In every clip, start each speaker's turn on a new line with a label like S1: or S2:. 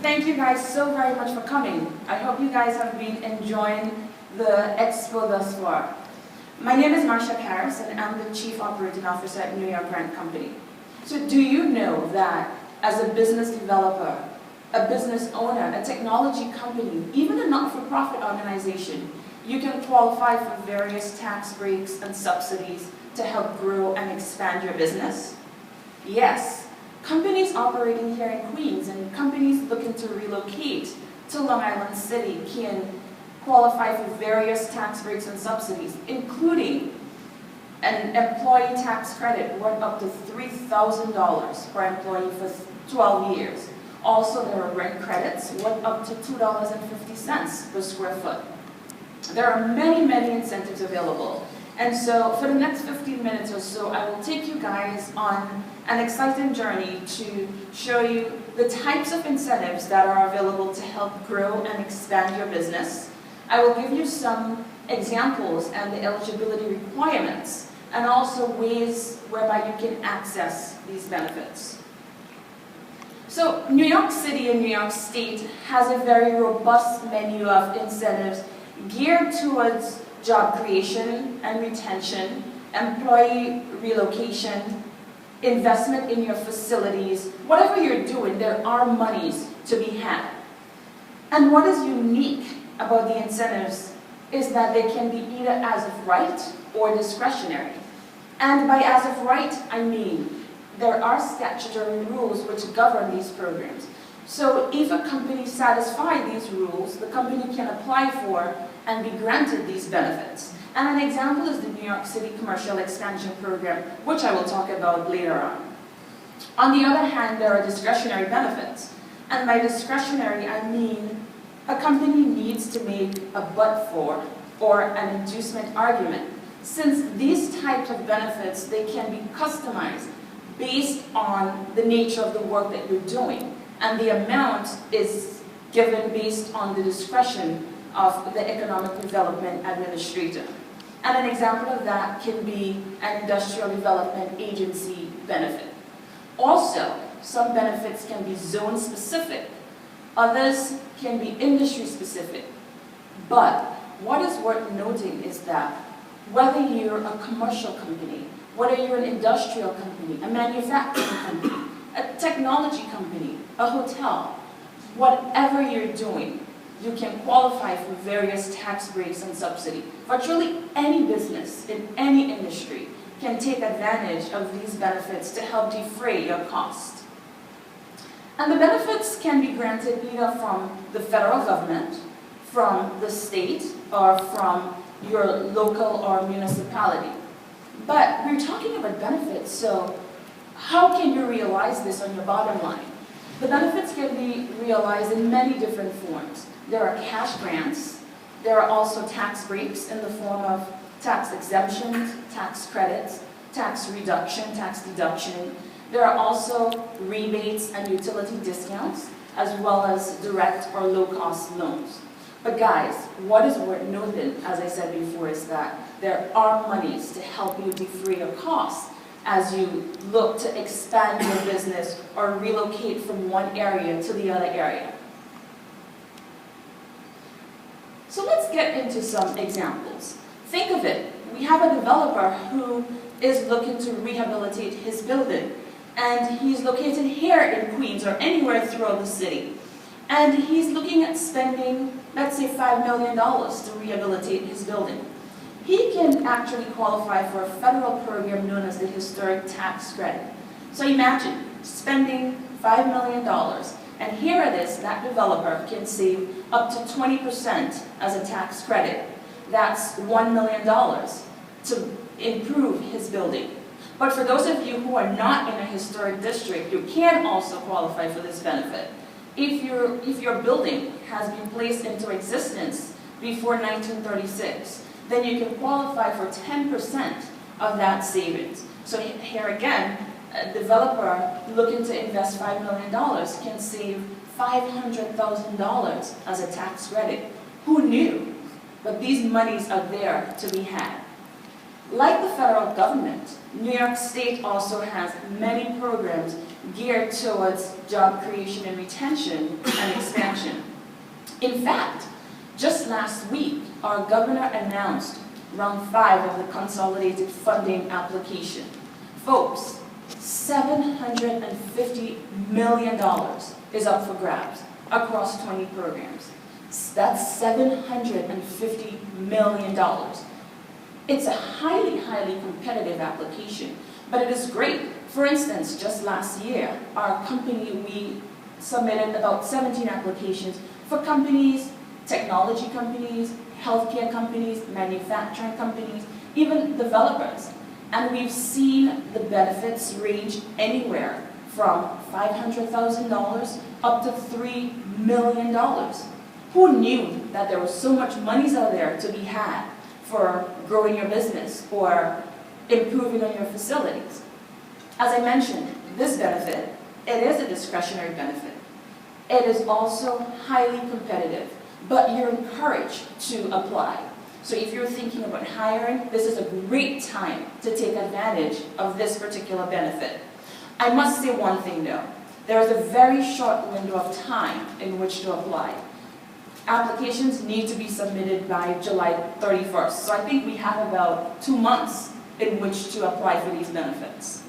S1: Thank you guys so very much for coming. I hope you guys have been enjoying the expo thus far. My name is Marsha Parris, and I'm the Chief Operating Officer at New York Grant Company. So do you know that as a business developer, a business owner, a technology company, even a not-for-profit organization, you can qualify for various tax breaks and subsidies to help grow and expand your business? Yes, companies operating here in Queens and companies looking to relocate to Long Island City can qualify for various tax breaks and subsidies, including an employee tax credit worth up to $3,000 per employee for 12 years. Also, there are rent credits worth up to $2.50 per square foot. There are many, many incentives available. And so for the next 15 minutes or so, I will take you guys on an exciting journey to show you the types of incentives that are available to help grow and expand your business. I will give you some examples and the eligibility requirements, and also ways whereby you can access these benefits. So New York City and New York State has a very robust menu of incentives geared towards job creation and retention, employee relocation, investment in your facilities. Whatever you're doing, there are monies to be had. And what is unique about the incentives is that they can be either as of right or discretionary. And by as of right, I mean there are statutory rules which govern these programs. So if a company satisfies these rules, the company can apply for and be granted these benefits. And an example is the New York City Commercial Expansion Program, which I will talk about later on. On the other hand, there are discretionary benefits. And by discretionary, I mean a company needs to make a but-for or an inducement argument. Since these types of benefits, they can be customized based on the nature of the work that you're doing. And the amount is given based on the discretion of the Economic Development Administrator. And an example of that can be an Industrial Development Agency benefit. Also, some benefits can be zone-specific. Others can be industry-specific. But what is worth noting is that whether you're a commercial company, whether you're an industrial company, a manufacturing company, a technology company, a hotel, whatever you're doing, you can qualify for various tax breaks and subsidies. Virtually any business in any industry can take advantage of these benefits to help defray your cost. And the benefits can be granted either from the federal government, from the state, or from your local or municipality. But we're talking about benefits, so how can you realize this on your bottom line? The benefits can be realized in many different forms. There are cash grants. There are also tax breaks in the form of tax exemptions, tax credits, tax reduction, tax deduction. There are also rebates and utility discounts, as well as direct or low-cost loans. But guys, what is worth noting, as I said before, is that there are monies to help you defray your costs as you look to expand your business or relocate from one area to the other area. So let's get into some examples. Think of it. We have a developer who is looking to rehabilitate his building, and he's located here in Queens or anywhere throughout the city. And he's looking at spending, let's say, $5 million to rehabilitate his building. He can actually qualify for a federal program known as the Historic Tax Credit. So imagine spending $5 million, and here it is, that developer can save up to 20% as a tax credit. That's $1 million to improve his building. But for those of you who are not in a historic district, you can also qualify for this benefit. If your building has been placed into existence before 1936, then you can qualify for 10% of that savings. So here again, a developer looking to invest $5 million can save $500,000 as a tax credit. Who knew? But these monies are there to be had. Like the federal government, New York State also has many programs geared towards job creation and retention and expansion. In fact, just last week, our governor announced round 5 of the consolidated funding application. Folks, $750 million is up for grabs across 20 programs. That's $750 million. It's a highly, highly competitive application, but it is great. For instance, just last year, our company, we submitted about 17 applications for companies, technology companies, healthcare companies, manufacturing companies, even developers. And we've seen the benefits range anywhere from $500,000 up to $3 million. Who knew that there was so much money out there to be had for growing your business or improving on your facilities? As I mentioned, this benefit, it is a discretionary benefit. It is also highly competitive, but you're encouraged to apply. So if you're thinking about hiring, this is a great time to take advantage of this particular benefit. I must say one thing though. There is a very short window of time in which to apply. Applications need to be submitted by July 31st. So I think we have about 2 months in which to apply for these benefits.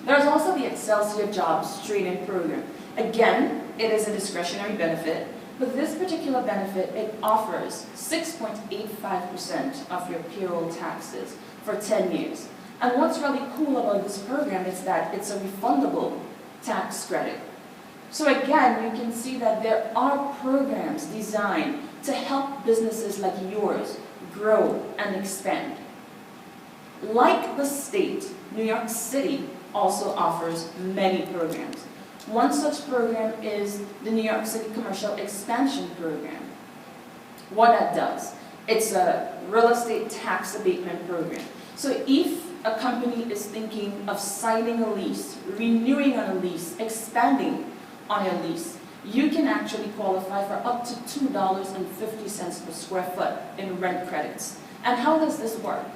S1: There's also the Excelsior Jobs Training Program. Again, it is a discretionary benefit, but this particular benefit, it offers 6.85% of your payroll taxes for 10 years. And what's really cool about this program is that it's a refundable tax credit. So again, you can see that there are programs designed to help businesses like yours grow and expand. Like the state, New York City also offers many programs. One such program is the New York City Commercial Expansion Program. What that does, it's a real estate tax abatement program. So if a company is thinking of signing a lease, renewing on a lease, expanding on a lease, you can actually qualify for up to $2.50 per square foot in rent credits. And how does this work?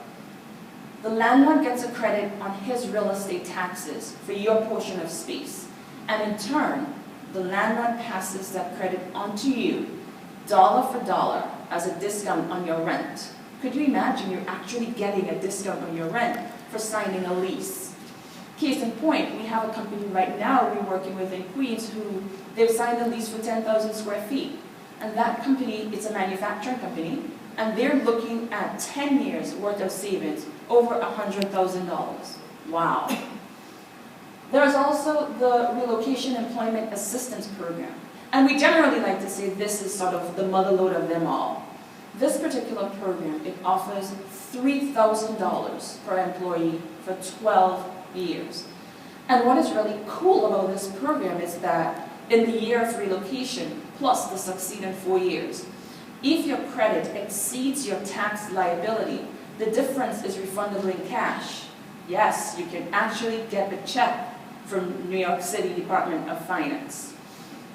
S1: The landlord gets a credit on his real estate taxes for your portion of space. And in turn, the landlord passes that credit on to you, dollar for dollar, as a discount on your rent. Could you imagine you're actually getting a discount on your rent for signing a lease? Case in point, we have a company right now we're working with in Queens who they've signed a lease for 10,000 square feet. And that company, it's a manufacturing company, and they're looking at 10 years worth of savings, over $100,000. Wow. There's also the Relocation Employment Assistance Program. And we generally like to say this is sort of the mother lode of them all. This particular program, it offers $3,000 per employee for 12 years. And what is really cool about this program is that in the year of relocation, plus the succeeding 4 years, if your credit exceeds your tax liability, the difference is refundable in cash. Yes, you can actually get a check from New York City Department of Finance.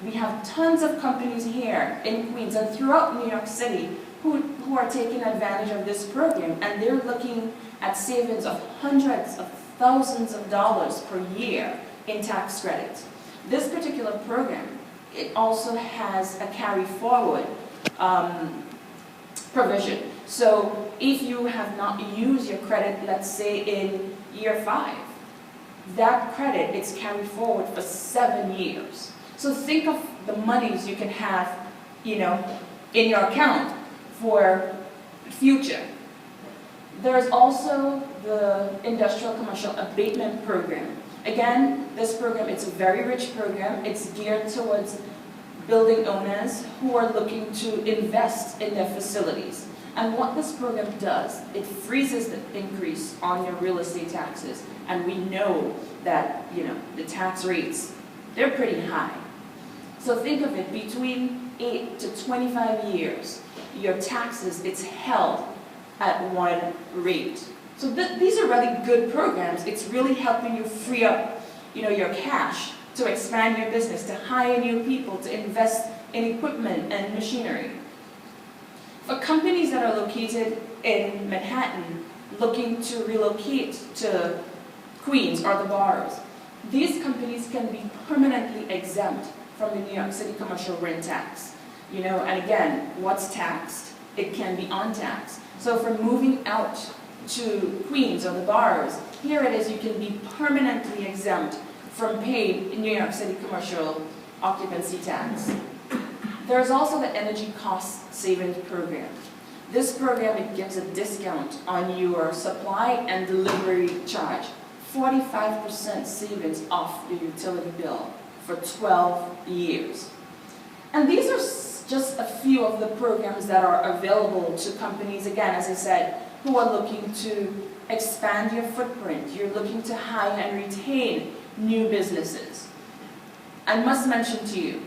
S1: We have tons of companies here in Queens and throughout New York City who are taking advantage of this program, and they're looking at savings of hundreds of thousands of dollars per year in tax credits. This particular program, it also has a carry forward provision. So if you have not used your credit, let's say in year 5, that credit is carried forward for 7 years. So think of the monies you can have, in your account for future. There's also the Industrial Commercial Abatement Program. Again, this program, it's a very rich program. It's geared towards building owners who are looking to invest in their facilities. And what this program does, it freezes the increase on your real estate taxes. And we know that, the tax rates, they're pretty high. So think of it, between 8 to 25 years, your taxes, it's held at one rate. So these are really good programs. It's really helping you free up, your cash to expand your business, to hire new people, to invest in equipment and machinery. For companies that are located in Manhattan, looking to relocate to Queens or the boroughs, these companies can be permanently exempt from the New York City commercial rent tax. You know, and again, what's taxed? It can be untaxed. So for moving out to Queens or the boroughs, here it is, you can be permanently exempt from paid New York City commercial occupancy tax. There's also the energy cost savings program. This program, it gives a discount on your supply and delivery charge. 45% savings off your utility bill for 12 years. And these are just a few of the programs that are available to companies, again, as I said, who are looking to expand your footprint. You're looking to hire and retain new businesses. I must mention to you,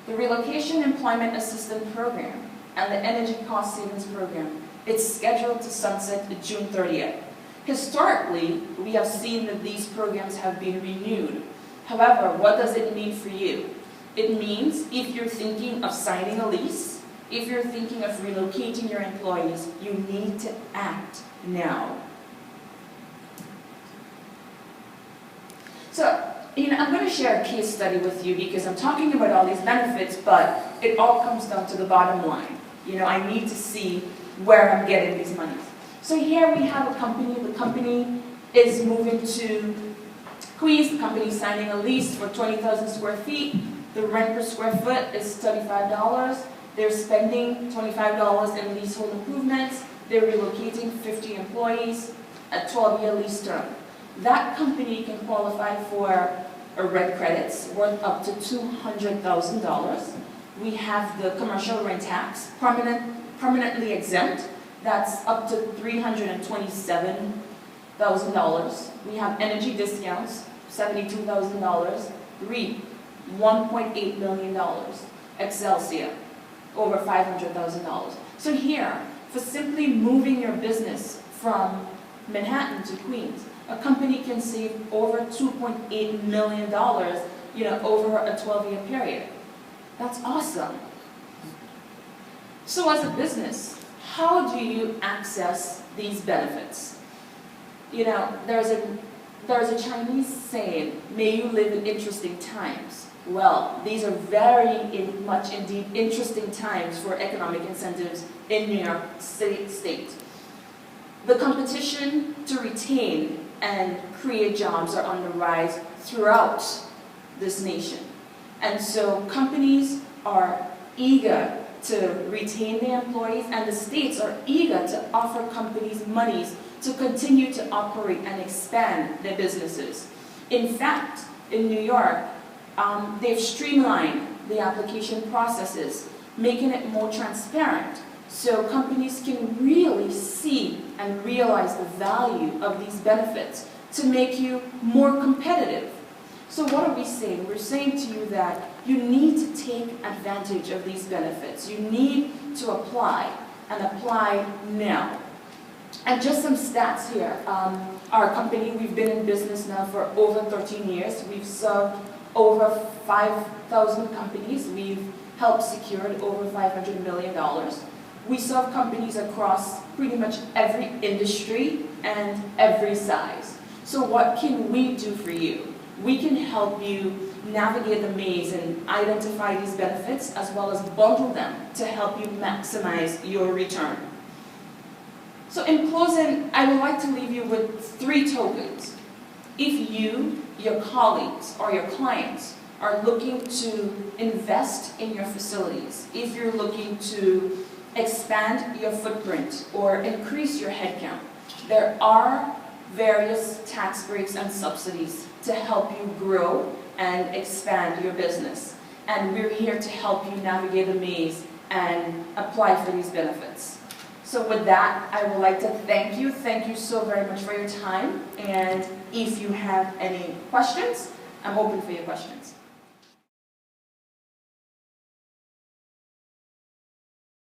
S1: the Relocation Employment Assistance Program and the Energy Cost Savings Program, it's scheduled to sunset June 30th. Historically, we have seen that these programs have been renewed. However, what does it mean for you? It means if you're thinking of signing a lease, if you're thinking of relocating your employees, you need to act now. So, I'm going to share a case study with you because I'm talking about all these benefits, but it all comes down to the bottom line. I need to see where I'm getting these monies. So here we have a company. The company is moving to Queens. The company is signing a lease for 20,000 square feet. The rent per square foot is $35. They're spending $25 in leasehold improvements. They're relocating 50 employees, a 12-year lease term. That company can qualify for a rent credits worth up to $200,000. We have the commercial rent tax, permanently exempt. That's up to $327,000. We have energy discounts, $72,000. REIT, $1.8 million. Excelsior, over $500,000. So here, for simply moving your business from Manhattan to Queens, a company can save over $2.8 million, over a 12-year period. That's awesome. So as a business, how do you access these benefits? There's a Chinese saying, may you live in interesting times. Well, these are very much indeed interesting times for economic incentives in New York City State. The competition to retain and create jobs are on the rise throughout this nation. And so companies are eager to retain their employees, and the states are eager to offer companies monies to continue to operate and expand their businesses. In fact, in New York, they've streamlined the application processes, making it more transparent, so companies can really see and realize the value of these benefits to make you more competitive. So what are we saying? We're saying to you that you need to take advantage of these benefits. You need to apply, and apply now. And just some stats here. Our company, we've been in business now for over 13 years. We've served over 5,000 companies. We've helped secure over $500 million. We serve companies across pretty much every industry and every size. So what can we do for you? We can help you navigate the maze and identify these benefits, as well as bundle them to help you maximize your return. So in closing, I would like to leave you with 3 tokens. If you, your colleagues, or your clients are looking to invest in your facilities, if you're looking to expand your footprint or increase your headcount, there are various tax breaks and subsidies to help you grow and expand your business. And we're here to help you navigate the maze and apply for these benefits. So with that, I would like to thank you. Thank you so very much for your time. And if you have any questions, I'm open for your questions.